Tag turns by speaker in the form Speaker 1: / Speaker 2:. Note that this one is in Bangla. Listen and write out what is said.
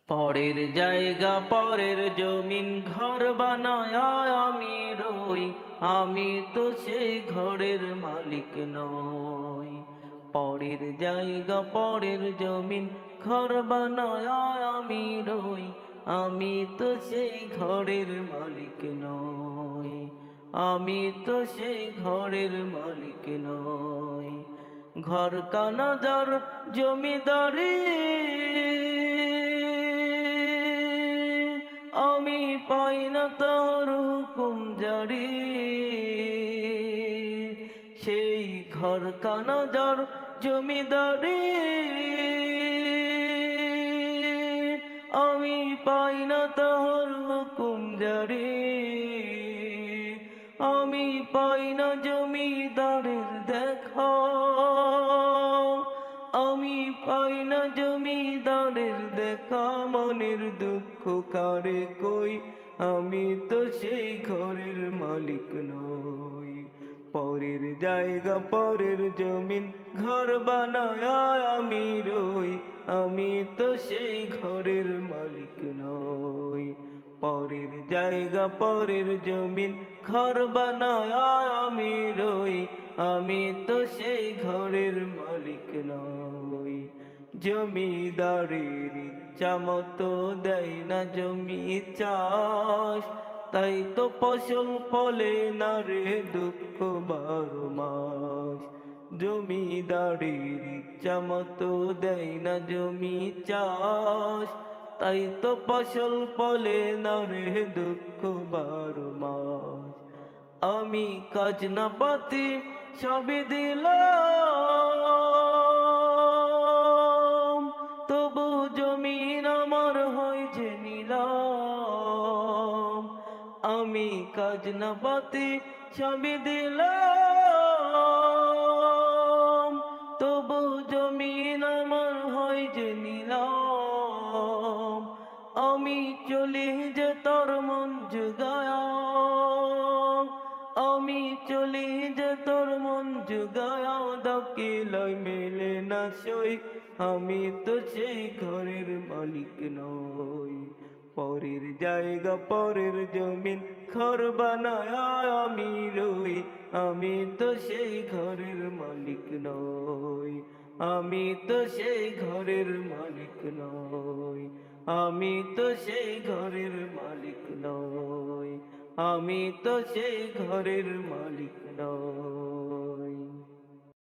Speaker 1: পরের জায়গা পরের জমিন ঘর বানায় আমি রই, আমি তো সেই ঘরের মালিক নই। পরের জায়গা পরের জমিন ঘর বানায় আমি রই, আমি তো সেই ঘরের মালিক নই। আমি তো সেই ঘরের মালিক নই। ঘর কানাদার জমিদারি আমি পাই না তার হুকুম জারি। সেই ঘর কানাদার জমিদারি আমি পাই না তার হুকুম জারি। আমি পাই না জমিদারের দেখা, আমি পাই না জমিদারের দেখা। মনের দুঃখ কারে কই, আমি তো সেই ঘরের মালিক নই। পরের জায়গা পরের জমিন ঘর বানায় আমি রই, আমি তো সেই ঘরের মালিক নই। পরের জায়গা পরের জমিন ঘর বানায় আমি রই, আমি তো সেই ঘরের মালিক নই। জমিদারের ইচ্ছা মতো দেয় না জমি চাষ, তাই তো ফসল ফলে না রে দুঃখ 12 মাস। জমিদারের ইচ্ছা মতো দেয় না জমি চাষ, তাই তো ফসল ফলে না রে দুঃখ 12 মাস। আমি কাজ না পাতি সবই দিলাম, তবু জমিন আমার হয় যে নিলাম। আমি কাজ না পাতি সবই দিলাম, তবু জমিন আমার হয় যে নিলাম। আমি চলি যে তোর মন জুগায়া, আমি চলি যে তোর মন জুগায়া। দাকিলাই মেলে না সই, আমি তো সেই ঘরের মালিক নই। পরের জায়গা পরের জমিন ঘর বানায় আমি রই, আমি তো সেই ঘরের মালিক নই। আমি তো সেই ঘরের মালিক নই। আমি তো সেই ঘরের মালিক নই। আমি তো সেই ঘরের মালিক নই।